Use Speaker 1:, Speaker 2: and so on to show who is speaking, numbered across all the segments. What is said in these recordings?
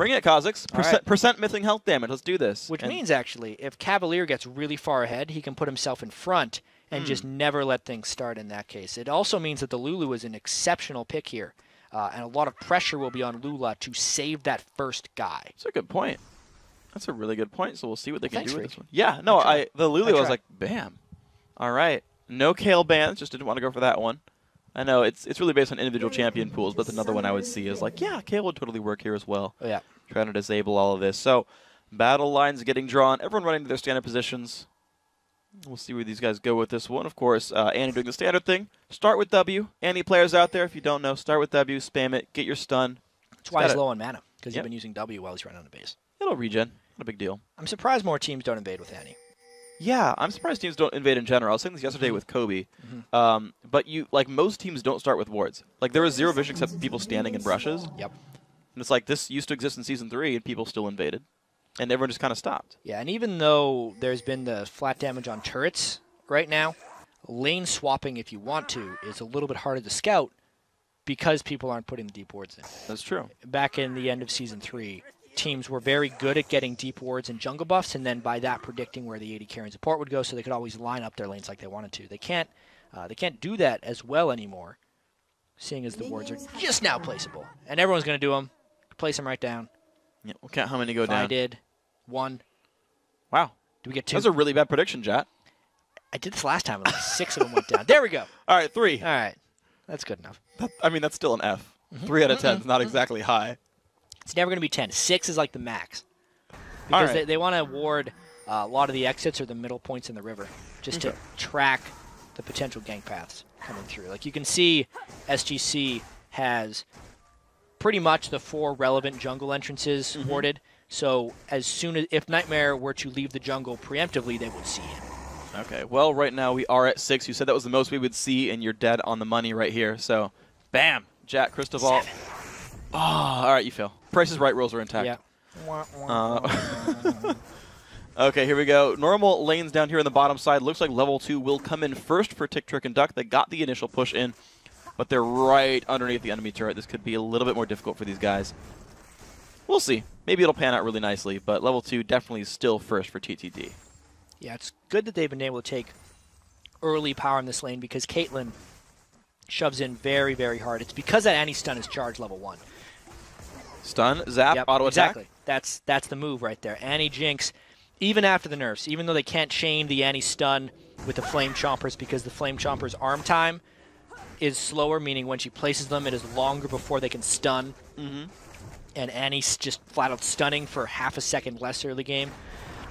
Speaker 1: Bring it, Kha'Zix. Percent missing health damage. Let's do this.
Speaker 2: Which means, actually, if Cavalier gets really far ahead, he can put himself in front and just never let things start in that case. It also means that the Lulu is an exceptional pick here, and a lot of pressure will be on Lula to save that first guy.
Speaker 1: That's a good point. That's a really good point, so we'll see what they can do with this one. Yeah, no, the Lulu, I was like, bam. All right. No Kale bans, just didn't want to go for that one. I know, it's really based on individual champion pools, but another one I would see is like, yeah, Kale would totally work here as well.
Speaker 2: Oh, yeah.
Speaker 1: Trying to disable all of this. So, battle lines getting drawn. Everyone running to their standard positions. We'll see where these guys go with this one. Of course, Annie doing the standard thing. Start with W. Annie players out there, if you don't know, start with W, spam it, get your stun.
Speaker 2: That's why he's low on mana, because you've been using W while he's running on the base.
Speaker 1: It'll regen. Not a big deal.
Speaker 2: I'm surprised more teams don't invade with Annie.
Speaker 1: Yeah, I'm surprised teams don't invade in general. I was saying this yesterday with Kobe. But most teams don't start with wards. Like, there was zero vision except people standing in brushes.
Speaker 2: Yep.
Speaker 1: And it's like, this used to exist in Season 3, and people still invaded. And everyone just kind of stopped.
Speaker 2: Yeah, and even though there's been the flat damage on turrets right now, lane swapping, if you want to, is a little bit harder to scout because people aren't putting the deep wards in.
Speaker 1: That's true.
Speaker 2: Back in the end of Season 3, teams were very good at getting deep wards and jungle buffs, and then by that predicting where the AD carry and support would go, so they could always line up their lanes like they wanted to. They can't do that as well anymore, seeing as the wards are just now placeable. And everyone's going to do them. Place them right down.
Speaker 1: Yeah, we'll count how many go down.
Speaker 2: I did 1.
Speaker 1: Wow.
Speaker 2: Do we get 2?
Speaker 1: That was a really bad prediction, Jat.
Speaker 2: I did this last time, and like 6 of them went down. There we go.
Speaker 1: All right, 3.
Speaker 2: All right. That's good enough.
Speaker 1: That's still an F. 3 out of 10 is not exactly high.
Speaker 2: It's never going to be 10. 6 is like the max. Because they want to ward a lot of the exits or the middle points in the river, just to track the potential gank paths coming through. Like, you can see SGC has pretty much the 4 relevant jungle entrances warded. So as soon as, if Nightmare were to leave the jungle preemptively, they would see it.
Speaker 1: Okay, well, right now we are at 6. You said that was the most we would see, and you're dead on the money right here. So, bam, Jack Cristobal.
Speaker 2: 7.
Speaker 1: Oh, all right, you fail. Price is Right rules are intact.
Speaker 2: Yeah.
Speaker 1: Okay, here we go. Normal lanes down here on the bottom side. Looks like level 2 will come in first for Tick, Trick, and Duck. They got the initial push in, but they're right underneath the enemy turret. This could be a little bit more difficult for these guys. We'll see. Maybe it'll pan out really nicely, but level 2 definitely is still first for TTD.
Speaker 2: Yeah, it's good that they've been able to take early power in this lane because Caitlyn shoves in very, very hard. It's because that Annie stun is charged level 1.
Speaker 1: Stun, zap, auto attack.
Speaker 2: Exactly. That's the move right there. Annie Jinx, even after the nerfs, even though they can't chain the Annie stun with the Flame Chompers because the Flame Chompers' arm time is slower, meaning when she places them, it is longer before they can stun. And Annie's just flat out stunning for half a second less early game.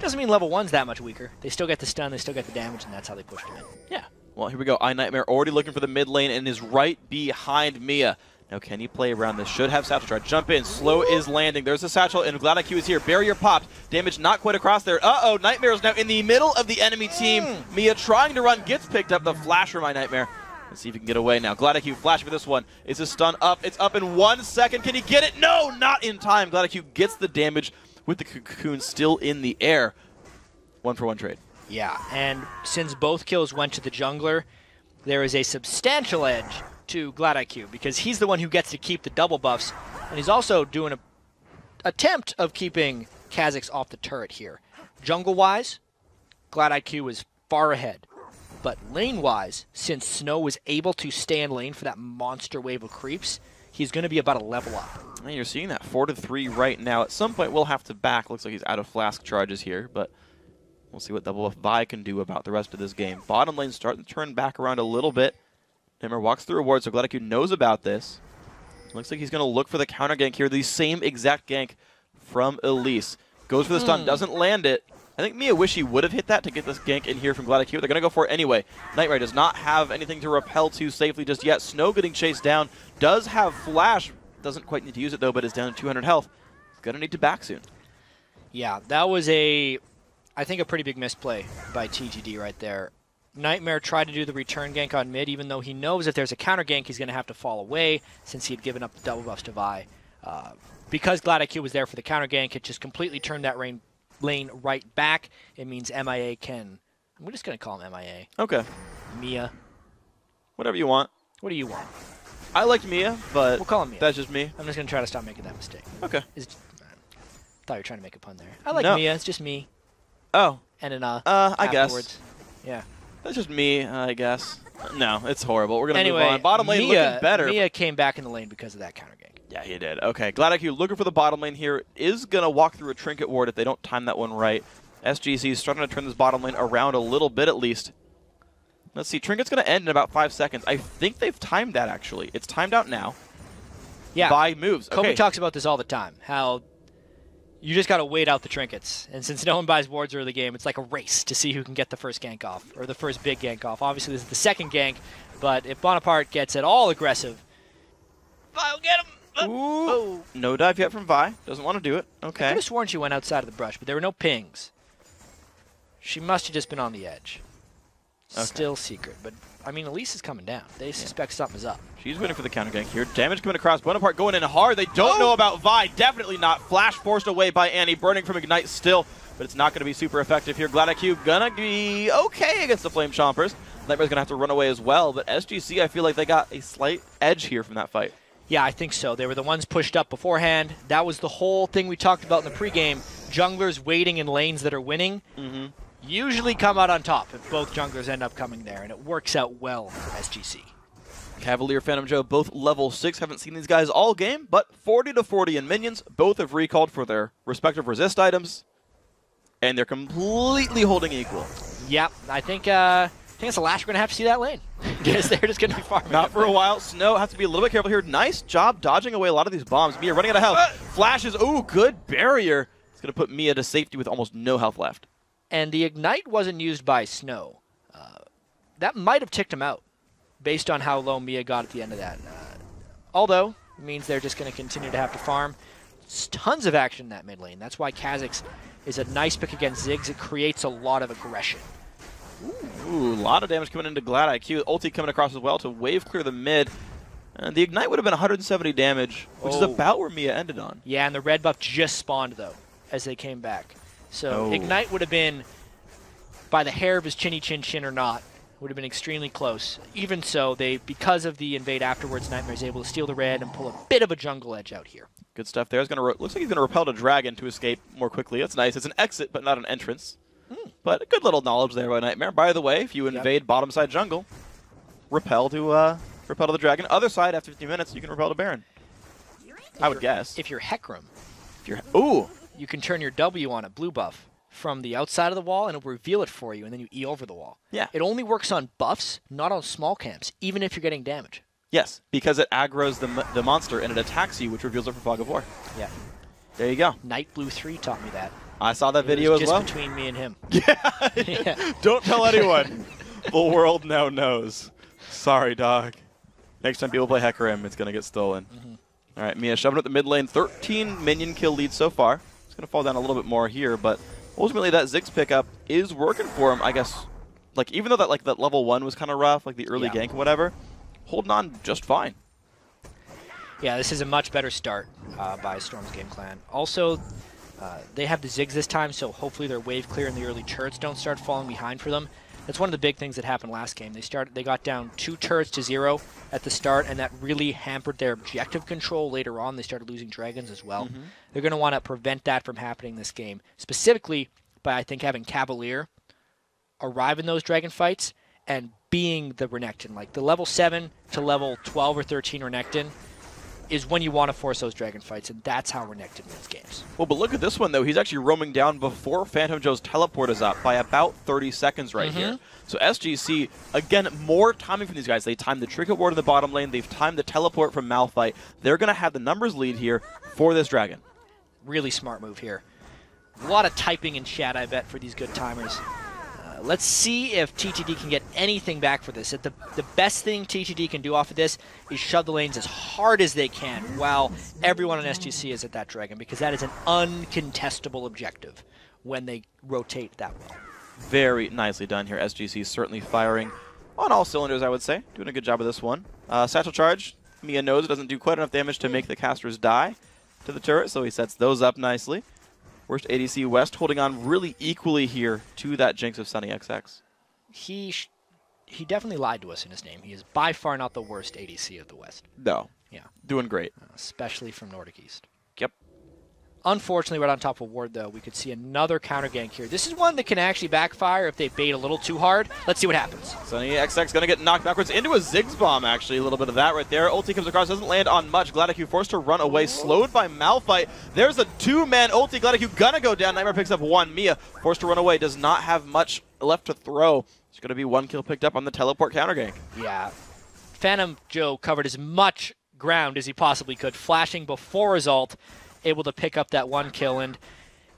Speaker 2: Doesn't mean level 1's that much weaker. They still get the stun, they still get the damage, and that's how they pushed him in.
Speaker 1: Yeah. Well, here we go. iNightmare already looking for the mid lane and is right behind Mia. Now, can he play around this? Should have Satchel Charge. Jump in. Slow is landing. There's a Satchel, and glad IQ is here. Barrier popped. Damage not quite across there. Uh-oh. Nightmare is now in the middle of the enemy team. Mia trying to run. Gets picked up. The flash from iNightmare. Let's see if he can get away now. Glad IQ flash for this one. Is his stun up? It's up in 1 second. Can he get it? No, not in time. Glad IQ gets the damage with the cocoon still in the air. 1-for-1 trade.
Speaker 2: Yeah, and since both kills went to the jungler, there is a substantial edge to Glad IQ because he's the one who gets to keep the double buffs, and he's also doing an attempt of keeping Kha'Zix off the turret here. Jungle-wise, Glad IQ is far ahead, but lane-wise, since Snow was able to stay in lane for that monster wave of creeps, he's going to be about a level up.
Speaker 1: And you're seeing that 4-3 right now. At some point, we'll have to back. Looks like he's out of flask charges here, but we'll see what Double Buff Vi can do about the rest of this game. Bottom lane starting to turn back around a little bit. Nimmer walks through a ward, so Glad IQ knows about this. Looks like he's going to look for the counter gank here. The same exact gank from Elise. Goes for the stun, doesn't land it. I think Mia wish he would have hit that to get this gank in here from Glad IQ. They're going to go for it anyway. Nightmare does not have anything to repel to safely just yet. Snow getting chased down. Does have flash. Doesn't quite need to use it, though, but is down to 200 health. Going to need to back soon.
Speaker 2: Yeah, that was I think a pretty big misplay by TGD right there. Nightmare tried to do the return gank on mid, even though he knows if there's a counter gank, he's going to have to fall away since he had given up the double buffs to Vi. Because Glad IQ was there for the counter gank, it just completely turned that lane right back. It means MIA can... I'm just going to call him MIA.
Speaker 1: Okay.
Speaker 2: Mia.
Speaker 1: Whatever you want.
Speaker 2: What do you want?
Speaker 1: I liked Mia, but
Speaker 2: we'll call him Mia.
Speaker 1: That's just me.
Speaker 2: I'm just going to try to stop making that mistake.
Speaker 1: Okay.
Speaker 2: thought you were trying to make a pun there. I like
Speaker 1: No.
Speaker 2: Mia. It's just me.
Speaker 1: Oh.
Speaker 2: And an
Speaker 1: I guess.
Speaker 2: afterwards. Yeah.
Speaker 1: That's just me, I guess. No, it's horrible. We're going to
Speaker 2: Anyway,
Speaker 1: move on. Bottom lane looking better.
Speaker 2: Mia came back in the lane because of that counter gank.
Speaker 1: Yeah, he did. Okay, Gladiq looking for the bottom lane here. Is going to walk through a trinket ward if they don't time that one right. SGC is starting to turn this bottom lane around a little bit at least. Let's see. Trinket's going to end in about 5 seconds. I think they've timed that, actually. It's timed out now.
Speaker 2: Yeah.
Speaker 1: Vi moves.
Speaker 2: Kobe
Speaker 1: Okay.
Speaker 2: talks about this all the time, how you just got to wait out the trinkets. And since no one buys wards early game, it's like a race to see who can get the first gank off, or the first big gank off. Obviously, this is the second gank, but if Bonaparte gets it all aggressive, Vi will get him.
Speaker 1: Ooh. No dive yet from Vi. Doesn't want to do it.
Speaker 2: I
Speaker 1: Okay.
Speaker 2: could have sworn she went outside of the brush, but there were no pings. She must have just been on the edge.
Speaker 1: Okay.
Speaker 2: Still secret, but I mean, Elise is coming down. They suspect something is up.
Speaker 1: She's waiting for the counter gank here. Damage coming across. Bonaparte going in hard. They don't know about Vi. Definitely not. Flash forced away by Annie. Burning from Ignite still, but it's not going to be super effective here. Gladiq gonna be okay against the Flame Chompers. Nightmare's going to have to run away as well, but SGC, I feel like they got a slight edge here from that fight.
Speaker 2: Yeah, I think so. They were the ones pushed up beforehand. That was the whole thing we talked about in the pregame. Junglers waiting in lanes that are winning usually come out on top if both junglers end up coming there, and it works out well for SGC.
Speaker 1: Cavalier, Phantom Joe, both level 6. Haven't seen these guys all game, but 40 to 40 in minions. Both have recalled for their respective resist items, and they're completely holding equal.
Speaker 2: Yep, I think it's the last we're going to have to see that lane, because they're just going to be farming.
Speaker 1: Not for a while. Snow has to be a little bit careful here. Nice job dodging away a lot of these bombs. Mia running out of health. Flashes. Ooh, good barrier. It's going to put Mia to safety with almost no health left.
Speaker 2: And the Ignite wasn't used by Snow. That might have ticked him out, based on how low Mia got at the end of that. Although, it means they're just going to continue to have to farm. There's tons of action in that mid lane. That's why Kha'Zix is a nice pick against Ziggs. It creates a lot of aggression.
Speaker 1: Ooh, a lot of damage coming into Gladiq. Ulti coming across as well to wave clear the mid. And the Ignite would have been 170 damage, which is about where Mia ended on.
Speaker 2: Yeah, and the red buff just spawned, though, as they came back. So Ignite would have been, by the hair of his chinny chin chin or not, would have been extremely close. Even so, because of the invade afterwards, Nightmare is able to steal the red and pull a bit of a jungle edge out here.
Speaker 1: Good stuff there. Looks like he's going to repel the dragon to escape more quickly. That's nice. It's an exit, but not an entrance. But a good little knowledge there by Nightmare. By the way, if you invade bottom side jungle, repel to the dragon. Other side, after 15 minutes, you can repel to Baron. I would guess.
Speaker 2: If you're Hecarim, you can turn your W on a blue buff from the outside of the wall, and it will reveal it for you, and then you E over the wall.
Speaker 1: Yeah.
Speaker 2: It only works on buffs, not on small camps, even if you're getting damage.
Speaker 1: Yes, because it aggroes the monster and it attacks you, which reveals it for Fog of War.
Speaker 2: Yeah.
Speaker 1: There you go.
Speaker 2: Night Blue 3 taught me that.
Speaker 1: I saw that video as well.
Speaker 2: Just between me and him.
Speaker 1: Yeah. Don't tell anyone. The world now knows. Sorry, dog. Next time people play Hecarim, it's going to get stolen. All right, Mia shoving up the mid lane. 13 minion kill lead so far. It's going to fall down a little bit more here, but ultimately that Ziggs pickup is working for him, I guess. Like, even though that level 1 was kind of rough, like the early gank and whatever, holding on just fine.
Speaker 2: Yeah, this is a much better start by Storm's Game Clan. Also, they have the Ziggs this time, so hopefully their wave clear and the early turrets don't start falling behind for them. That's one of the big things that happened last game. They got down 2 turrets to 0 at the start, and that really hampered their objective control. Later on, they started losing dragons as well. They're going to want to prevent that from happening this game, specifically by, I think, having Cavalier arrive in those dragon fights and being the Renekton. Like, the level 7 to level 12 or 13 Renekton is when you want to force those dragon fights, and that's how Renekton wins games.
Speaker 1: Well, but look at this one, though. He's actually roaming down before Phantom Joe's teleport is up by about 30 seconds right here. So SGC, again, more timing from these guys. They timed the Trinket Ward in the bottom lane. They've timed the teleport from Malphite. They're going to have the numbers lead here for this dragon.
Speaker 2: Really smart move here. A lot of typing in chat, I bet, for these good timers. Let's see if TTD can get anything back for this. The best thing TTD can do off of this is shove the lanes as hard as they can while everyone on SGC is at that dragon, because that is an uncontestable objective when they rotate that well.
Speaker 1: Very nicely done here. SGC certainly firing on all cylinders, I would say. Doing a good job of this one. Satchel Charge, Mia knows it doesn't do quite enough damage to make the casters die to the turret, so he sets those up nicely. Worst ADC West holding on really equally here to that Jinx of Sunny XX.
Speaker 2: He definitely lied to us in his name. He is by far not the worst ADC of the West.
Speaker 1: No.
Speaker 2: Yeah.
Speaker 1: Doing great.
Speaker 2: Especially from Nordic East.
Speaker 1: Yep.
Speaker 2: Unfortunately, right on top of Ward, though, we could see another counter gank here. This is one that can actually backfire if they bait a little too hard. Let's see what happens.
Speaker 1: Sunny XX going to get knocked backwards into a Ziggs bomb, actually. A little bit of that right there. Ulti comes across, doesn't land on much. GladIQ forced to run away, slowed by Malphite. There's a two-man ulti. GladIQ going to go down. Nightmare picks up one. Mia forced to run away, does not have much left to throw. There's going to be one kill picked up on the teleport counter gank.
Speaker 2: Yeah. Phantom Joe covered as much ground as he possibly could, flashing before his ult, able to pick up that one kill, and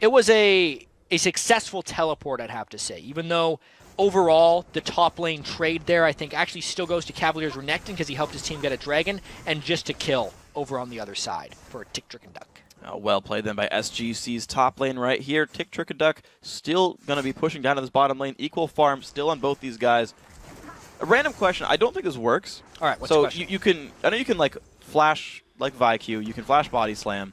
Speaker 2: it was a successful teleport, I'd have to say. Even though overall the top lane trade there, I think, actually still goes to Cavaliers Renekton because he helped his team get a dragon, and just a kill over on the other side for Tick, Trick, and Duck.
Speaker 1: Well played then by SGC's top lane right here. Tick, Trick, and Duck still going to be pushing down to this bottom lane. Equal farm still on both these guys. A random question. I don't think this works.
Speaker 2: All right, what's the question?
Speaker 1: You can, I know you can like flash like ViQ, you can flash Body Slam.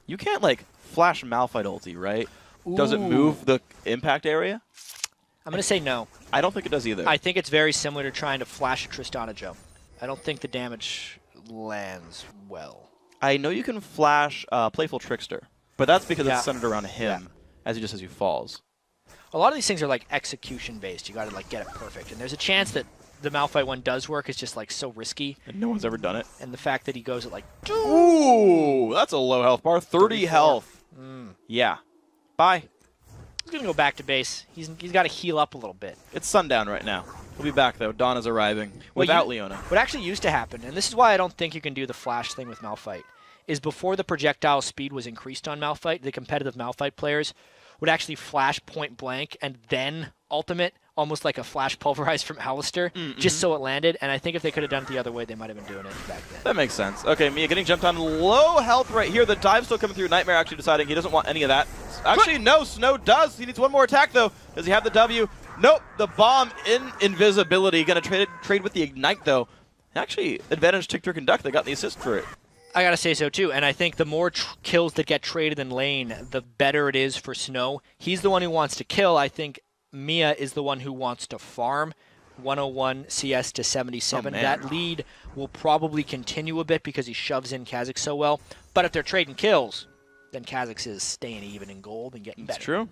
Speaker 1: You can't like flash Malphite ulti, right? Ooh. Does it move the impact area?
Speaker 2: I'm going to say no.
Speaker 1: I don't think it does either.
Speaker 2: I think it's very similar to trying to flash a Tristana Joe. I don't think the damage lands well.
Speaker 1: I know you can flash Playful Trickster, but that's because it's centered around him as he just as he falls.
Speaker 2: A lot of these things are like execution based. You got to like get it perfect, and there's a chance that the Malphite one does work. It's just like so risky.
Speaker 1: And no one's ever done it.
Speaker 2: And the fact that he goes at like
Speaker 1: ooh, that's a low health bar. 30 health. Yeah. Bye.
Speaker 2: He's gonna go back to base. He's got to heal up a little bit.
Speaker 1: It's sundown right now. He'll be back though. Dawn is arriving without Leona.
Speaker 2: What actually used to happen, and this is why I don't think you can do the flash thing with Malphite, is before the projectile speed was increased on Malphite, the competitive Malphite players would actually flash point blank and then ultimate, almost like a flash pulverize from Alistair, just so it landed. And I think if they could have done it the other way, they might have been doing it back then.
Speaker 1: That makes sense. Okay, Mia getting jumped on low health right here. The dive still coming through. Nightmare actually deciding he doesn't want any of that. Actually, no, Snow does. He needs one more attack, though. Does he have the W? Nope. The bomb in invisibility. Going to trade with the Ignite, though. Actually, advantage Tick, Trick, and Duck. They got the assist for it.
Speaker 2: I gotta say so too, and I think the more kills that get traded in lane, the better it is for Snow. He's the one who wants to kill. I think Mia is the one who wants to farm. 101 CS to 77. That lead will probably continue a bit because he shoves in Kha'Zix so well. But if they're trading kills, then Kha'Zix is staying even in gold and getting better.
Speaker 1: That's true.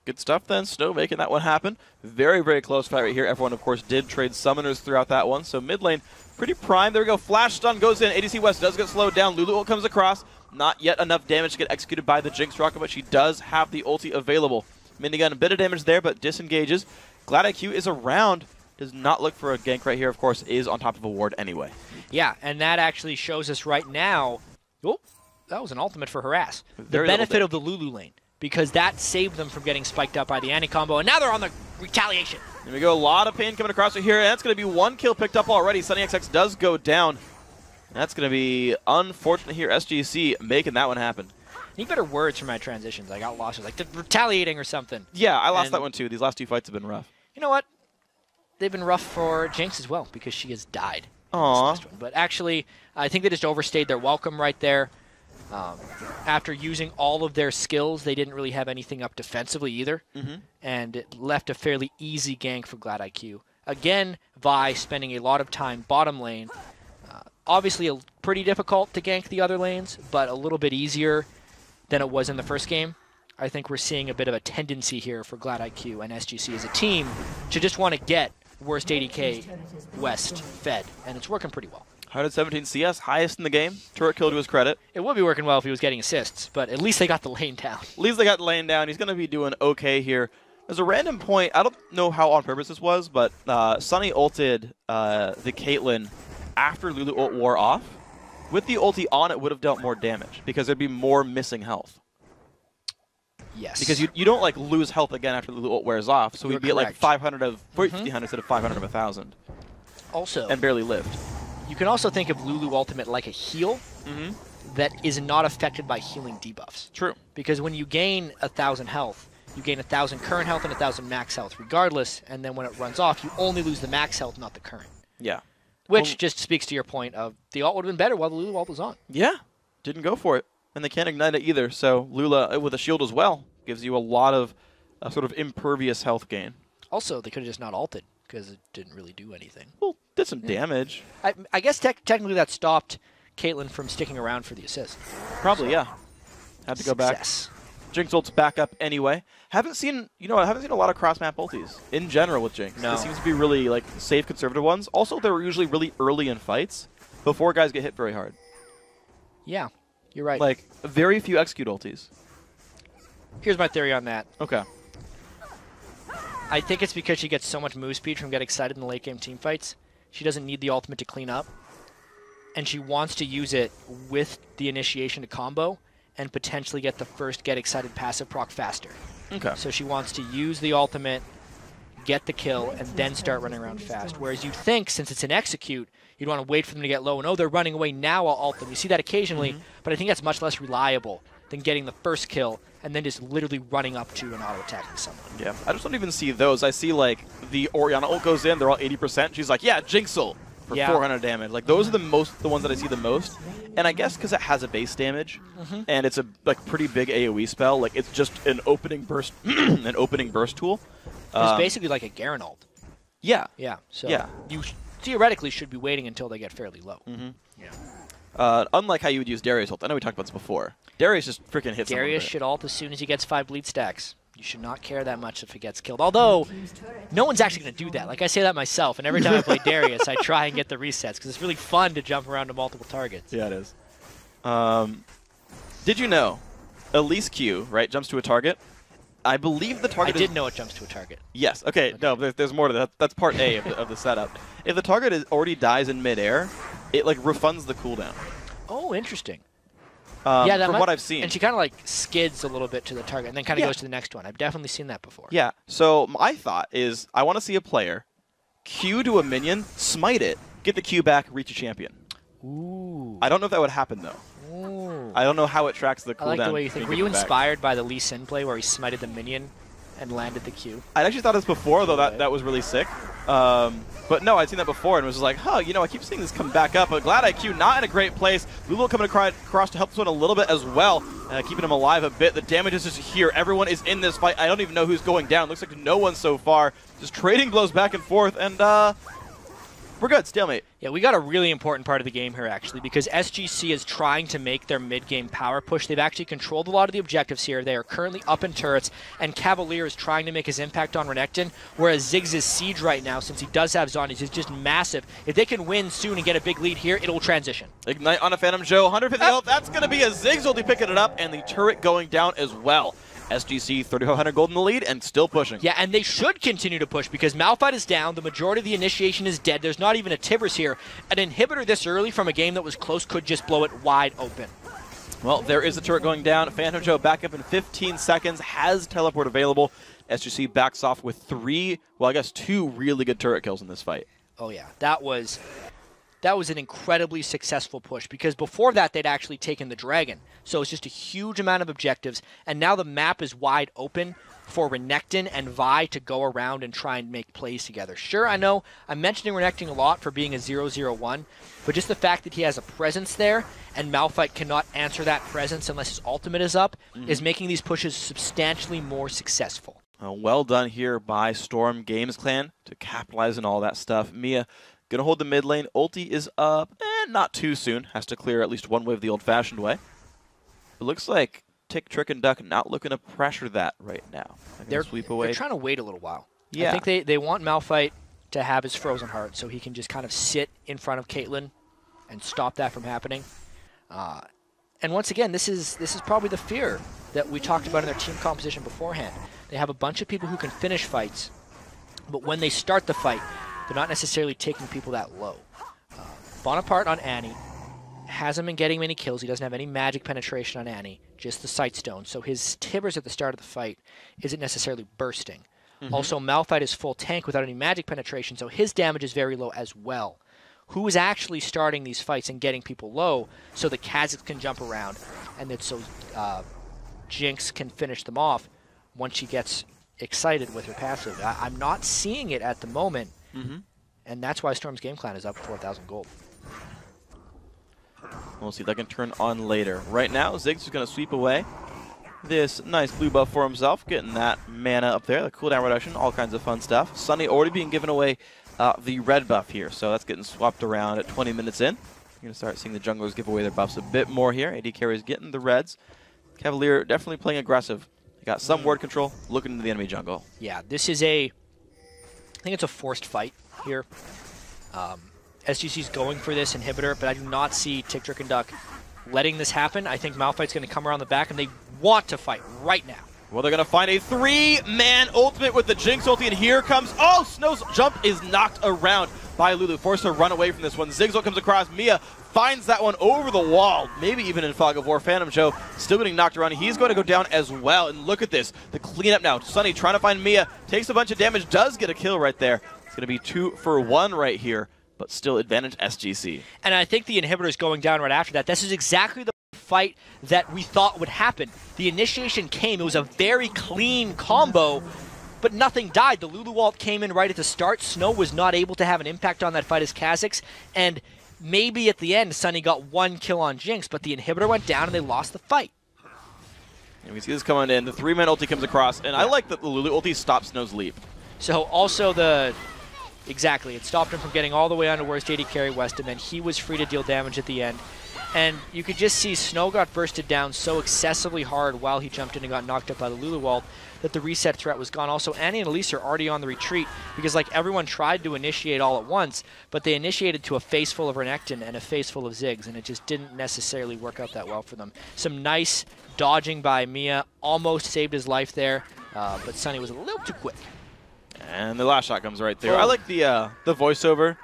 Speaker 1: Good stuff then. Snow making that one happen. Very, very close fight right here. Everyone, of course, did trade summoners throughout that one. So mid lane, pretty prime. There we go. Flash stun goes in. ADC West does get slowed down. Lulu ult comes across. Not yet enough damage to get executed by the Jinx Rocket, but she does have the ulti available. Minigun, a bit of damage there, but disengages. GladIQ is around. Does not look for a gank right here, of course, is on top of a ward anyway.
Speaker 2: Yeah, and that actually shows us right now. Oh, that was an ultimate for Harass. The
Speaker 1: Very
Speaker 2: benefit of the Lulu lane, because that saved them from getting spiked up by the anti-combo, and now they're on the retaliation.
Speaker 1: There we go. A lot of pain coming across here, and that's going to be one kill picked up already. SunnyXX does go down. That's going to be unfortunate here. SGC making that one happen.
Speaker 2: I need better words for my transitions. I got lost. Like retaliating or something.
Speaker 1: Yeah, I lost that one too. These last two fights have been rough.
Speaker 2: You know what? They've been rough for Jinx as well because she has died.
Speaker 1: Aww.
Speaker 2: But actually, I think they just overstayed their welcome right there. After using all of their skills, they didn't really have anything up defensively either. And it left a fairly easy gank for GladIQ. Again, Vi spending a lot of time bottom lane. Obviously, pretty difficult to gank the other lanes, but a little bit easier than it was in the first game. I think we're seeing a bit of a tendency here for GladIQ and SGC as a team to just want to get worst ADK West fed, and it's working pretty well.
Speaker 1: 117 CS, highest in the game. Turret kill to his credit.
Speaker 2: It would be working well if he was getting assists, but at least they got the lane down.
Speaker 1: At least they got the lane down. He's going to be doing okay here. There's a random point. I don't know how on purpose this was, but Sunny ulted the Caitlyn after Lulu ult wore off. With the ulti on, it would have dealt more damage because there'd be more missing health.
Speaker 2: Yes.
Speaker 1: Because you don't like lose health again after Lulu ult wears off, so we'd be at like 500 of 1500 instead of 500 of 1000.
Speaker 2: Also,
Speaker 1: and barely lived.
Speaker 2: You can also think of Lulu Ultimate like a heal that is not affected by healing debuffs.
Speaker 1: True.
Speaker 2: Because when you gain 1000 health, you gain 1000 current health and 1000 max health regardless, and then when it runs off, you only lose the max health, not the current.
Speaker 1: Yeah.
Speaker 2: Which just speaks to your point of the ult would have been better while the Lulu ult was on.
Speaker 1: Yeah. Didn't go for it. And they can't ignite it either, so Lula, with a shield as well, gives you a lot of sort of impervious health gain.
Speaker 2: Also, they could have just not ulted, because it didn't really do anything.
Speaker 1: Well, did some damage.
Speaker 2: I guess technically that stopped Caitlyn from sticking around for the assist.
Speaker 1: Probably, yeah. Had to go back.
Speaker 2: Success.
Speaker 1: Jinx ult's back up anyway. Haven't seen a lot of cross-map ultis in general with Jinx.
Speaker 2: No.
Speaker 1: It seems to be really like safe, conservative ones. Also, they're usually really early in fights before guys get hit very hard.
Speaker 2: Yeah, you're right.
Speaker 1: Like very few execute ultis.
Speaker 2: Here's my theory on that.
Speaker 1: Okay.
Speaker 2: I think it's because she gets so much move speed from getting excited in the late game team fights. She doesn't need the ultimate to clean up, and she wants to use it with the initiation to combo and potentially get the first get excited passive proc faster.
Speaker 1: Okay.
Speaker 2: So she wants to use the ultimate, get the kill, and then start running around fast. Whereas you'd think, since it's an execute, you'd want to wait for them to get low and, oh, they're running away now, I'll ult them. You see that occasionally, but I think that's much less reliable than getting the first kill and then just literally running up to and auto-attacking someone.
Speaker 1: Yeah, I just don't even see those. I see, like, the Orianna ult goes in, they're all 80%. She's like, yeah, Jinx ult for 400 damage. Like, those are the ones that I see the most. And I guess because it has a base damage, and it's a pretty big AoE spell, like, it's just an opening burst an opening burst tool.
Speaker 2: It's basically like a Garen ult.
Speaker 1: Yeah.
Speaker 2: Yeah, so
Speaker 1: Yeah.
Speaker 2: you theoretically should be waiting until they get fairly low. Yeah.
Speaker 1: Unlike how you would use Darius ult. I know we talked about this before. Darius just freaking hits someone
Speaker 2: Darius
Speaker 1: with it.
Speaker 2: should ult as soon as he gets 5 bleed stacks. You should not care that much if he gets killed. Although, no one's actually going to do that. Like, I say that myself, and every time I play Darius, I try and get the resets, because it's really fun to jump around to multiple targets.
Speaker 1: Yeah, it is. Did you know Elise Q, right, jumps to a target? I believe the target
Speaker 2: I did know it jumps to a target.
Speaker 1: Yes, okay. No, there's more to that. That's part A of the setup. If the target already dies in midair, it, like, refunds the cooldown.
Speaker 2: Oh, interesting.
Speaker 1: Yeah,
Speaker 2: that
Speaker 1: from what I've seen.
Speaker 2: And she kind of, like, skids a little bit to the target and then kind of goes to the next one. I've definitely seen that before.
Speaker 1: Yeah, so my thought is I want to see a player Q to a minion, smite it, get the Q back, reach a champion.
Speaker 2: Ooh.
Speaker 1: I don't know if that would happen, though.
Speaker 2: Ooh.
Speaker 1: I don't know how it tracks the cooldown.
Speaker 2: I like the way you think.
Speaker 1: being
Speaker 2: Were you
Speaker 1: given back.
Speaker 2: inspired by the Lee Sin play where he smited the minion and landed the Q?
Speaker 1: I'd actually thought this before, though. That was really sick. But no, I'd seen that before and was just like, huh, you know, I keep seeing this come back up. But glad IQ not in a great place. Lulu coming across to help this one a little bit as well, keeping him alive a bit. The damage is just here. Everyone is in this fight. I don't even know who's going down. Looks like no one so far. Just trading blows back and forth, and we're good. Stalemate.
Speaker 2: Yeah, we got a really important part of the game here, actually, because SGC is trying to make their mid-game power push. They've actually controlled a lot of the objectives here. They are currently up in turrets, and Cavalier is trying to make his impact on Renekton, whereas Ziggs' siege right now, since he does have zombies, is just massive. If they can win soon and get a big lead here, it'll transition.
Speaker 1: Ignite on a Phantom Joe. 150 health. That's going to be a Ziggs ulti picking it up, and the turret going down as well. SGC 3,500 gold in the lead and still pushing.
Speaker 2: Yeah, and they should continue to push because Malphite is down. The majority of the initiation is dead. There's not even a Tibbers here. An inhibitor this early from a game that was close could just blow it wide open.
Speaker 1: Well, there is a turret going down. Phantom Joe back up in 15 seconds. Has teleport available. SGC backs off with 2 really good turret kills in this fight.
Speaker 2: Oh, yeah. That was an incredibly successful push because before that they'd actually taken the Dragon. So it's just a huge amount of objectives, and now the map is wide open for Renekton and Vi to go around and try and make plays together. Sure, I know I'm mentioning Renekton a lot for being a 0-0-1, but just the fact that he has a presence there and Malphite cannot answer that presence unless his ultimate is up is making these pushes substantially more successful.
Speaker 1: Well done here by Storm Games Clan to capitalize on all that stuff. Mia gonna hold the mid lane. Ulti is up, and not too soon. Has to clear at least one wave the old-fashioned way. It looks like Tick, Trick, and Duck not looking to pressure that right now.
Speaker 2: They're
Speaker 1: sweep away.
Speaker 2: They're trying to wait a little while.
Speaker 1: Yeah.
Speaker 2: I think they want Malphite to have his Frozen Heart so he can just kind of sit in front of Caitlyn and stop that from happening. And once again, this is probably the fear that we talked about in their team composition beforehand. They have a bunch of people who can finish fights, but when they start the fight, they're not necessarily taking people that low. Bonaparte on Annie hasn't been getting many kills. He doesn't have any magic penetration on Annie, just the Sightstone. So his Tibbers at the start of the fight isn't necessarily bursting. Also, Malphite is full tank without any magic penetration, so his damage is very low as well. Who is actually starting these fights and getting people low so the Kazakhs can jump around and that so Jinx can finish them off once she gets excited with her passive? I'm not seeing it at the moment, and that's why Storm's Game Clan is up 4,000 gold.
Speaker 1: We'll see if that can turn on later. Right now, Ziggs is going to sweep away this nice blue buff for himself, getting that mana up there, the cooldown reduction, all kinds of fun stuff. Sunny already being given away the red buff here, so that's getting swapped around at 20 minutes in. You're going to start seeing the junglers give away their buffs a bit more here. AD carries getting the reds. Cavalier definitely playing aggressive. They got some ward control, looking into the enemy jungle.
Speaker 2: Yeah, this is I think it's a forced fight here. SGC's going for this inhibitor, but I do not see Tick, Trick, and Duck letting this happen. I think Malphite's going to come around the back, and they want to fight right now.
Speaker 1: Well, they're going to find a 3-man ultimate with the Jinx ulti, and here comes... Oh, Snow's jump is knocked around by Lulu, forced to run away from this one. Zigzag comes across. Mia finds that one over the wall, maybe even in Fog of War. Phantom Joe still getting knocked around. He's going to go down as well, and look at this. The cleanup now. Sunny trying to find Mia, takes a bunch of damage, does get a kill right there. It's going to be 2 for 1 right here, but still advantage SGC.
Speaker 2: And I think the inhibitor is going down right after that. This is exactly the fight that we thought would happen. The initiation came. It was a very clean combo, but nothing died. The Lulu ult came in right at the start. Snow was not able to have an impact on that fight as Kha'Zix, and maybe at the end, Sunny got 1 kill on Jinx, but the inhibitor went down and they lost the fight.
Speaker 1: And we see this coming in. The 3-man ulti comes across, and I like that the Lulu ulti stops Snow's leap.
Speaker 2: So also exactly, it stopped him from getting all the way onto worst AD carry West, and then he was free to deal damage at the end. And you could just see Snow got bursted down so excessively hard while he jumped in and got knocked up by the Lulu ult that the reset threat was gone. Also, Annie and Elise are already on the retreat because like everyone tried to initiate all at once, but they initiated to a face full of Renekton and a face full of Ziggs, and it just didn't necessarily work out that well for them. Some nice dodging by Mia, almost saved his life there, but Sunny was a little too quick.
Speaker 1: And the last shot comes right there. I like the voiceover,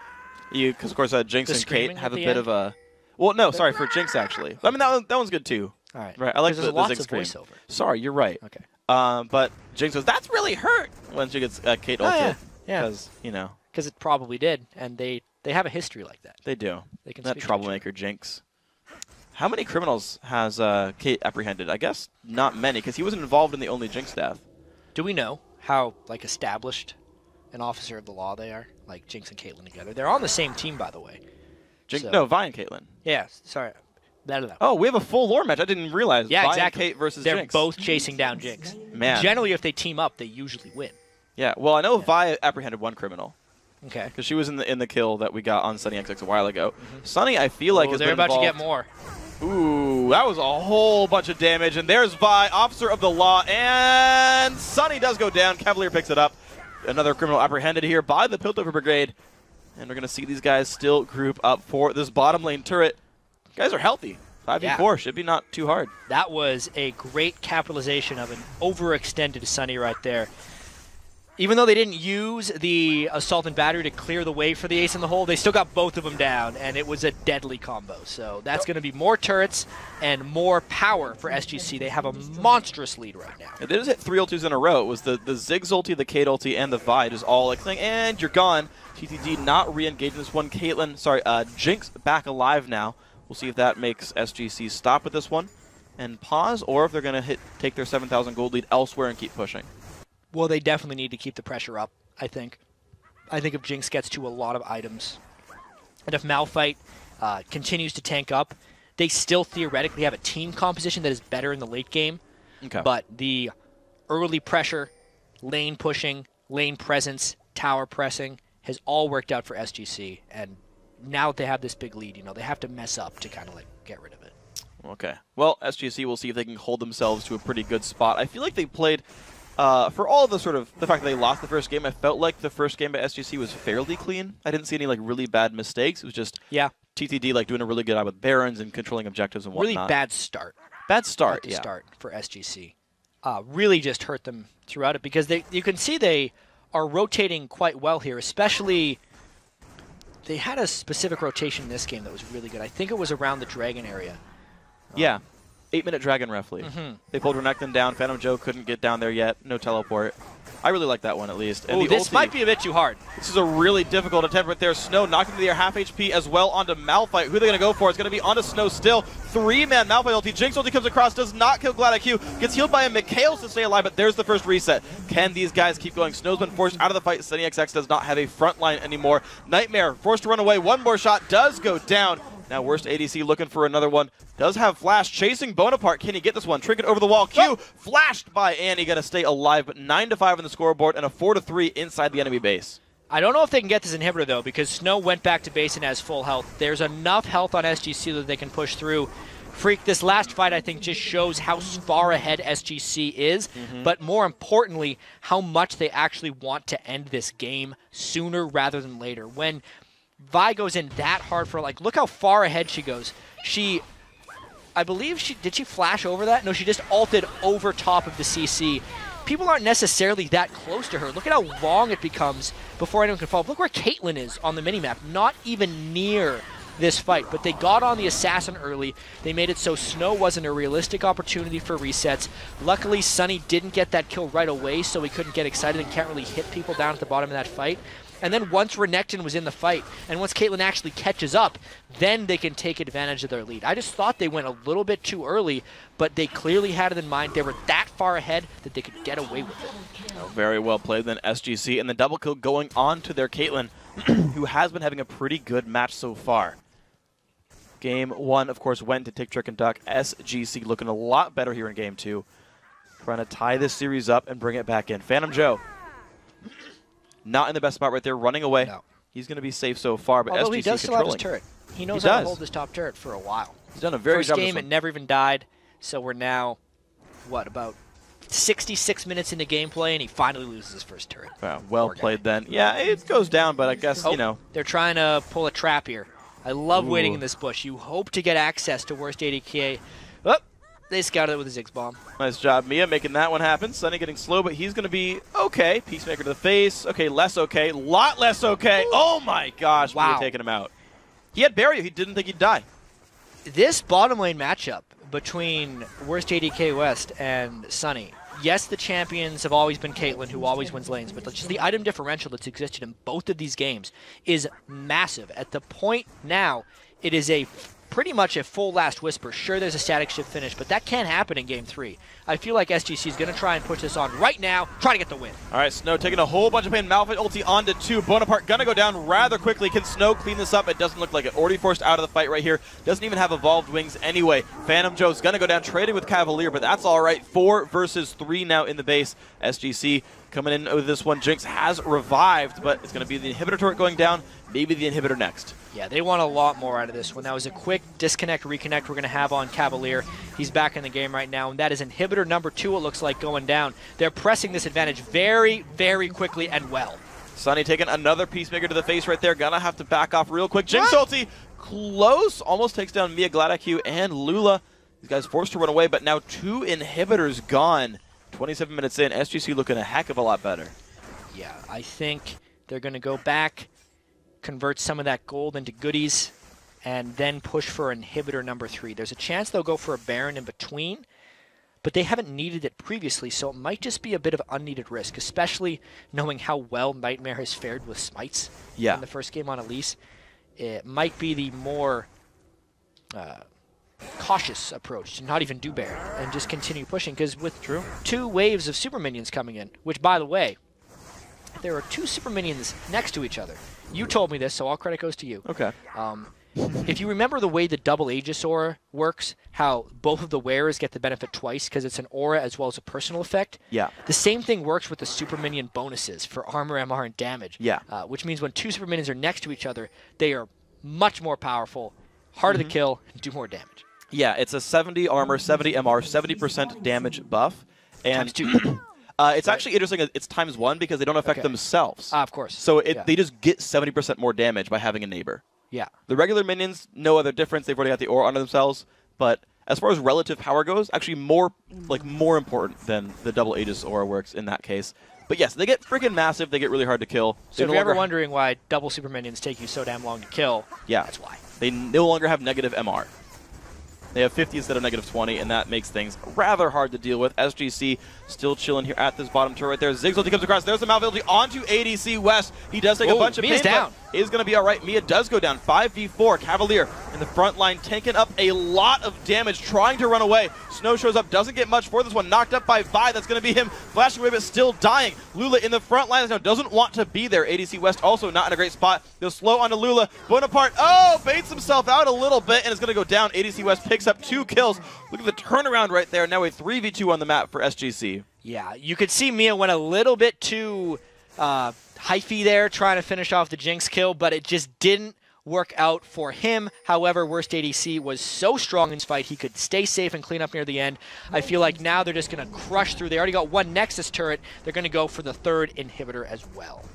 Speaker 1: because of course Jinx and Kate have a bit of a... Well, no, sorry, for Jinx, actually. I mean, that one's good, too.
Speaker 2: All right.
Speaker 1: Right, I like the
Speaker 2: lots
Speaker 1: Ziggs
Speaker 2: of
Speaker 1: scream.
Speaker 2: voiceover.
Speaker 1: Sorry, you're right.
Speaker 2: Okay.
Speaker 1: But Jinx goes, that's really hurt when she gets Kate ulted.
Speaker 2: Yeah.
Speaker 1: Because, you know.
Speaker 2: Because it probably did, and they have a history like that.
Speaker 1: They do.
Speaker 2: They can
Speaker 1: that troublemaker Jinx. How many criminals has Kate apprehended? I guess not many, because he wasn't involved in the only Jinx death.
Speaker 2: Do we know how, like, established an officer of the law they are? Like, Jinx and Caitlyn together. They're on the same team, by the way.
Speaker 1: No, Vi and Caitlyn.
Speaker 2: Yeah, sorry.
Speaker 1: Oh, we have a full lore match. I didn't realize.
Speaker 2: Yeah,
Speaker 1: Vi
Speaker 2: exactly.
Speaker 1: and Kate versus
Speaker 2: They're
Speaker 1: Jinx.
Speaker 2: both chasing down Jinx.
Speaker 1: Man.
Speaker 2: Generally, if they team up, they usually win.
Speaker 1: Yeah, well, I know Vi apprehended one criminal.
Speaker 2: Okay.
Speaker 1: Because she was in the kill that we got on Sunny XX a while ago. Sunny, I feel like, has been
Speaker 2: they're about
Speaker 1: involved.
Speaker 2: to get more.
Speaker 1: Ooh, that was a whole bunch of damage. And there's Vi, officer of the law, and Sunny does go down. Cavalier picks it up. Another criminal apprehended here by the Piltover Brigade. And we're going to see these guys still group up for this bottom lane turret. You guys are healthy. 5v4 should be not too hard.
Speaker 2: That was a great capitalization of an overextended Sunny right there. Even though they didn't use the Assault and Battery to clear the way for the ace in the hole, they still got both of them down, and it was a deadly combo. So that's going to be more turrets and more power for SGC. They have a monstrous lead right now.
Speaker 1: They just hit 3 ultis in a row. It was the Ziggs ulti, the Kate ulti, and the Vi just all like saying, and you're gone. TTD not re-engaging this one. Jinx back alive now. We'll see if that makes SGC stop with this one and pause, or if they're going to take their 7,000 gold lead elsewhere and keep pushing.
Speaker 2: Well, they definitely need to keep the pressure up, I think. I think if Jinx gets to a lot of items, and if Malphite continues to tank up, they still theoretically have a team composition that is better in the late game.
Speaker 1: Okay.
Speaker 2: But the early pressure, lane pushing, lane presence, tower pressing has all worked out for SGC. And now that they have this big lead, they have to mess up to kind of like get rid of it.
Speaker 1: Okay. Well, SGC will see if they can hold themselves to a pretty good spot. I feel like they played... for all of the the fact that they lost the first game, I felt like the first game by SGC was fairly clean. I didn't see any really bad mistakes. It was just TTD doing a really good job with Barons and controlling objectives and whatnot.
Speaker 2: Really bad start.
Speaker 1: Bad start,
Speaker 2: start for SGC. Really just hurt them throughout it because you can see they are rotating quite well here, especially they had a specific rotation in this game that was really good. I think it was around the Dragon area.
Speaker 1: Yeah. 8-minute Dragon, roughly. They pulled Renekton down. Phantom Joe couldn't get down there yet. No teleport. I really like that one, at least. And
Speaker 2: this might be a bit too hard.
Speaker 1: This is a really difficult attempt right there. Snow knocking to the air, half HP as well onto Malphite. Who are they going to go for? It's going to be onto Snow still. 3-man Malphite ulti. Jinx ulti comes across, does not kill clg.eu. Gets healed by a Mikhails to stay alive, but there's the first reset. Can these guys keep going? Snow's been forced out of the fight. Sunny XX does not have a front line anymore. Nightmare forced to run away. One more shot does go down. Now worst ADC looking for another one. Does have Flash chasing Bonaparte. Can he get this one? Trinket over the wall. Q flashed by Annie. Going to stay alive, but 9-5 on the scoreboard and a 4-3 inside the enemy base.
Speaker 2: I don't know if they can get this inhibitor, though, because Snow went back to base and has full health. There's enough health on SGC that they can push through Freak, this last fight, I think, just shows how far ahead SGC is, but more importantly, how much they actually want to end this game sooner rather than later. When Vi goes in that hard for, like, look how far ahead she goes. I believe did she flash over that? No, she just ulted over top of the CC. People aren't necessarily that close to her. Look at how long it becomes before anyone can follow up. Look where Caitlyn is on the minimap, not even near this fight, but they got on the assassin early. They made it so Snow wasn't a realistic opportunity for resets. Luckily, Sunny didn't get that kill right away, so he couldn't get excited and can't really hit people down at the bottom of that fight. And then once Renekton was in the fight, and once Caitlyn actually catches up, then they can take advantage of their lead. I just thought they went a little bit too early, but they clearly had it in mind. They were that far ahead that they could get away with it.
Speaker 1: Oh, very well played then, SGC, and the double kill going on to their Caitlyn, who has been having a pretty good match so far. Game 1, of course, went to Tick, Trick, and Duck. SGC looking a lot better here in Game 2. Trying to tie this series up and bring it back in. Phantom Joe, not in the best spot right there, running away.
Speaker 2: No.
Speaker 1: He's going to be safe so far, but
Speaker 2: although
Speaker 1: SGC
Speaker 2: he does still have his turret. He knows how to hold this top turret for a while.
Speaker 1: He's done a very good job.
Speaker 2: First game, it never even died, so we're now, what, about 66 minutes into gameplay, and he finally loses his first turret.
Speaker 1: Wow, well played then. Yeah, it goes down, but I guess, you know.
Speaker 2: They're trying to pull a trap here. I love waiting in this bush. You hope to get access to worst ADK. Oh, they scouted it with a Ziggs bomb.
Speaker 1: Nice job, Mia, making that one happen. Sunny getting slow, but he's going to be okay. Peacemaker to the face. Okay, less okay. Lot less okay. Ooh. Oh my gosh, wow. Mia taking him out. He had barrier. He didn't think he'd die.
Speaker 2: This bottom lane matchup between worst ADK West and Sunny. Yes, the champions have always been Caitlyn, who always wins lanes, but just the item differential that's existed in both of these games is massive. At the point now, it is pretty much a full Last Whisper. Sure, there's a static shift finish, but that can't happen in Game 3. I feel like SGC is going to try and push this on right now, try to get the win.
Speaker 1: All right, Snow taking a whole bunch of pain. Malphite ulti onto 2. Bonaparte going to go down rather quickly. Can Snow clean this up? It doesn't look like it. Already forced out of the fight right here. Doesn't even have evolved wings anyway. Phantom Joe's going to go down, trading with Cavalier, but that's all right. 4 versus 3 now in the base. SGC coming in with this one. Jinx has revived, but it's going to be the inhibitor turret going down. Maybe the inhibitor next.
Speaker 2: Yeah, they want a lot more out of this one. That was a quick disconnect, reconnect we're going to have on Cavalier. He's back in the game right now, and that is inhibitor number 2, it looks like, going down. They're pressing this advantage very, very quickly and well.
Speaker 1: Sunny taking another Peacemaker to the face right there. Gonna have to back off real quick. Jinx ulti, close. Almost takes down Mia, GladiQ, and Lula. These guys forced to run away, but now 2 inhibitors gone. 27 minutes in, SGC looking a heck of a lot better.
Speaker 2: Yeah, I think they're going to go back, convert some of that gold into goodies, and then push for inhibitor number 3. There's a chance they'll go for a Baron in between, but they haven't needed it previously, so it might just be a bit of unneeded risk, especially knowing how well Nightmare has fared with smites in the first game on Elise. It might be the more cautious approach to not even do Baron and just continue pushing, because with 2 waves of super minions coming in, which, by the way, there are 2 super minions next to each other. You told me this, so all credit goes to you.
Speaker 1: Okay.
Speaker 2: If you remember the way the double Aegis aura works, how both of the wearers get the benefit twice because it's an aura as well as a personal effect.
Speaker 1: Yeah.
Speaker 2: The same thing works with the super minion bonuses for armor, MR, and damage.
Speaker 1: Yeah.
Speaker 2: Which means when 2 super minions are next to each other, they are much more powerful, harder to kill, and do more damage.
Speaker 1: Yeah, it's a 70 armor, 70 MR, 70% damage buff. And
Speaker 2: times 2.
Speaker 1: It's actually interesting. It's times 1 because they don't affect themselves.
Speaker 2: Of course.
Speaker 1: So they just get 70% more damage by having a neighbor.
Speaker 2: Yeah.
Speaker 1: The regular minions, no other difference. They've already got the aura under themselves. But as far as relative power goes, actually more important than the double Aegis aura works in that case. But yes, they get freaking massive. They get really hard to kill.
Speaker 2: So if you're ever wondering why double super minions take you so damn long to kill, that's why.
Speaker 1: They no longer have negative MR. They have 50 instead of negative 20, and that makes things rather hard to deal with. SGC still chilling here at this bottom turret right there. Ziggs ulti comes across. There's the Malphite ulti onto ADC West. He does take a bunch of pain,
Speaker 2: down.
Speaker 1: but is going to be all right. Mia does go down. 5v4. Cavalier in the front line, taking up a lot of damage, trying to run away. Snow shows up, doesn't get much for this one. Knocked up by Vi. That's going to be him flashing away, but still dying. Lula in the front line now doesn't want to be there. ADC West also not in a great spot. They'll slow onto Lula. Bonaparte, baits himself out a little bit, and it's going to go down. ADC West picks up 2 kills. Look at the turnaround right there. Now a 3v2 on the map for SGC.
Speaker 2: Yeah, you could see Mia went a little bit too hyphy there, trying to finish off the Jinx kill, but it just didn't work out for him. However, Worst ADC was so strong in this fight, he could stay safe and clean up near the end. I feel like now they're just going to crush through. They already got one Nexus turret. They're going to go for the third inhibitor as well.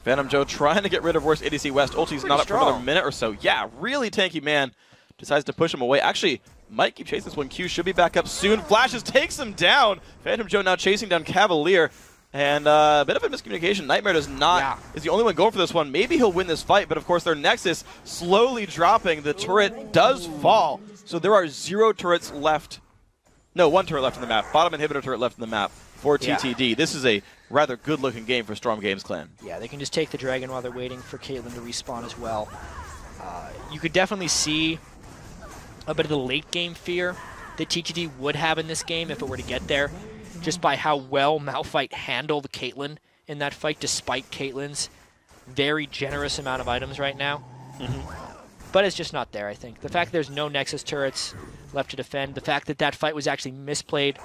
Speaker 1: Phantom Joe trying to get rid of Worst ADC West. Ulti's not up for another minute or so. Yeah, really tanky man. Decides to push him away. Actually, might keep chasing this one. Q should be back up soon. Flashes, takes him down. Phantom Joe now chasing down Cavalier. And a bit of a miscommunication. Nightmare does not is the only one going for this one. Maybe he'll win this fight, but of course their Nexus slowly dropping. The turret does fall. So there are 0 turrets left. No, 1 turret left in the map. Bottom inhibitor turret left in the map for TTD. This is a rather good-looking game for Storm Games Clan. Yeah,
Speaker 2: they can just take the dragon while they're waiting for Caitlyn to respawn as well. You could definitely see a bit of the late-game fear that TTD would have in this game if it were to get there, just by how well Malphite handled Caitlyn in that fight, despite Caitlyn's very generous amount of items right now. But it's just not there, I think. The fact there's no Nexus turrets left to defend, the fact that that fight was actually misplayed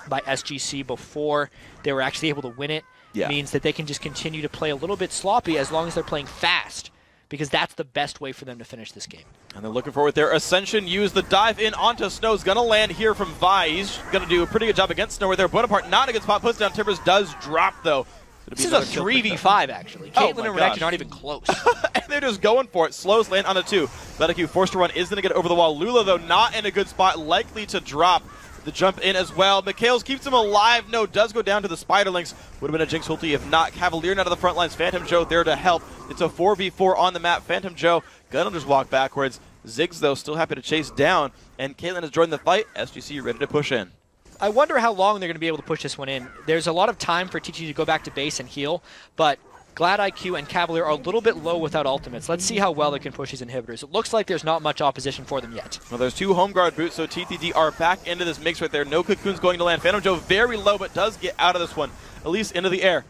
Speaker 2: by SGC before they were actually able to win it means that they can just continue to play a little bit sloppy as long as they're playing fast, because that's the best way for them to finish this game.
Speaker 1: And they're looking forward their Ascension. Use the dive in onto Snow's going to land here from Vi. He's going to do a pretty good job against Snow right there. Bonaparte not a good spot. Puts down Timbers. Does drop, though.
Speaker 2: This is a 3v5, actually. Caitlyn and Renekton aren't even close.
Speaker 1: And they're just going for it. Slows land on a 2. BO3D2 forced to run. Is going to get over the wall. Lula, though, not in a good spot. Likely to drop. The jump in as well. Mikhails keeps him alive. No, does go down to the Spiderlings. Would have been a Jinx ulti if not. Cavalier out of the front lines. Phantom Joe there to help. It's a 4v4 on the map. Phantom Joe gonna just walk backwards. Ziggs, though, still happy to chase down. And Caitlyn has joined the fight. SGC ready to push in.
Speaker 2: I wonder how long they're going to be able to push this one in. There's a lot of time for TT to go back to base and heal, but GladIQ and Cavalier are a little bit low without ultimates. Let's see how well they can push these inhibitors. It looks like there's not much opposition for them yet.
Speaker 1: Well, there's 2 home guard boots, so TTD are back into this mix right there. No cocoons going to land. Phantom Joe very low, but does get out of this one, at least into the air.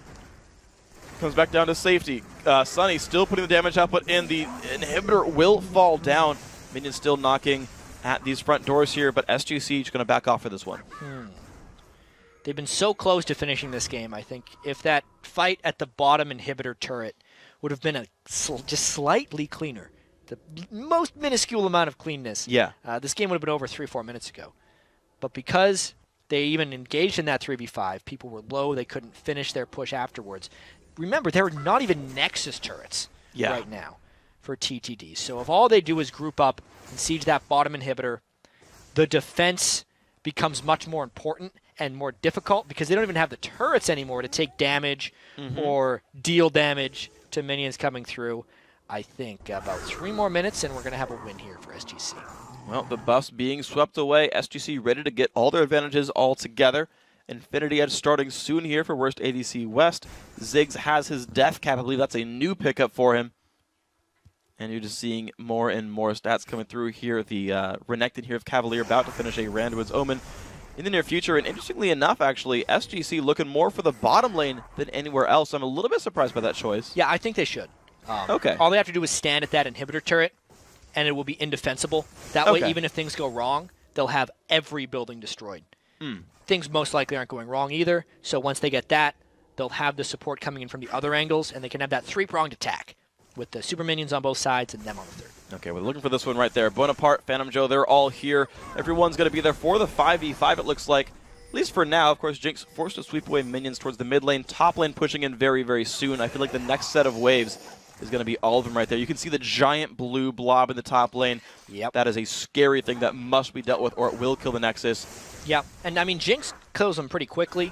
Speaker 1: Comes back down to safety. Sunny still putting the damage output in. The inhibitor will fall down. Minions still knocking at these front doors here, but SGC is going to back off for this one.
Speaker 2: They've been so close to finishing this game. I think if that fight at the bottom inhibitor turret would have been just slightly cleaner, the most minuscule amount of cleanness, this game would have been over 3-4 minutes ago. But because they even engaged in that 3v5, people were low, they couldn't finish their push afterwards. Remember, there are not even Nexus turrets right now for TTD. So if all they do is group up and siege that bottom inhibitor, the defense becomes much more important and more difficult because they don't even have the turrets anymore to take damage or deal damage to minions coming through. I think about 3 more minutes and we're going to have a win here for SGC.
Speaker 1: Well, the buffs being swept away. SGC ready to get all their advantages all together. Infinity Edge starting soon here for Worst ADC West. Ziggs has his death cap. I believe that's a new pickup for him. And you're just seeing more and more stats coming through here. The Renekton here of Cavalier about to finish a Randwood's Omen in the near future. And interestingly enough, actually, SGC looking more for the bottom lane than anywhere else. I'm a little bit surprised by that choice.
Speaker 2: Yeah, I think they should. All they have to do is stand at that inhibitor turret, and it will be indefensible. That way, even if things go wrong, they'll have every building destroyed. Things most likely aren't going wrong either, so once they get that, they'll have the support coming in from the other angles, and they can have that 3-pronged attack with the super minions on both sides and them on the third.
Speaker 1: Okay, we're looking for this one right there. Bonaparte, Phantom Joe, they're all here. Everyone's going to be there for the 5v5, it looks like. At least for now. Of course, Jinx forced to sweep away minions towards the mid lane. Top lane pushing in very, very soon. I feel like the next set of waves is going to be all of them right there. You can see the giant blue blob in the top lane. That is a scary thing that must be dealt with or it will kill the Nexus.
Speaker 2: And I mean, Jinx kills them pretty quickly.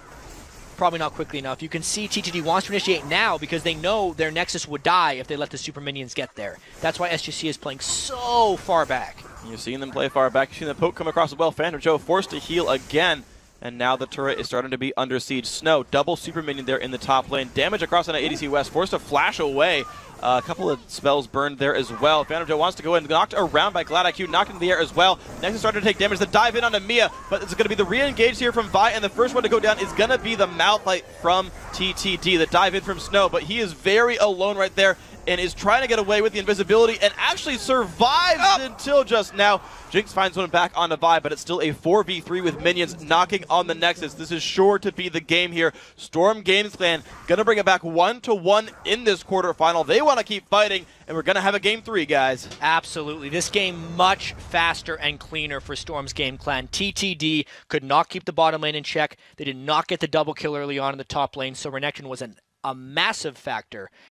Speaker 2: Probably not quickly enough. You can see TTD wants to initiate now because they know their Nexus would die if they let the super minions get there. That's why SGC is playing so far back.
Speaker 1: You're seeing them play far back. You're seeing the poke come across as well. Phantom Joe forced to heal again. And now the turret is starting to be under siege. Snow, double super minion there in the top lane. Damage across on ADC West. Forced to flash away. A couple of spells burned there as well. Phantom Joe wants to go in. Knocked around by GladIQ. Knocked into the air as well. Next is starting to take damage. The dive in onto Mia. But it's going to be the re-engage here from Vi. And the first one to go down is going to be the Malphite from TTD, the dive in from Snow, but he is very alone right there and is trying to get away with the invisibility and actually survives until just now. Jinx finds one back on the Vi, but it's still a 4v3 with minions knocking on the Nexus. This is sure to be the game here. Storm Games Clan going to bring it back 1-1 in this quarterfinal. They want to keep fighting, and we're going to have a game 3, guys.
Speaker 2: Absolutely. This game much faster and cleaner for Storm's Game Clan. TTD could not keep the bottom lane in check. They did not get the double kill early on in the top lane, so Renekton was a massive factor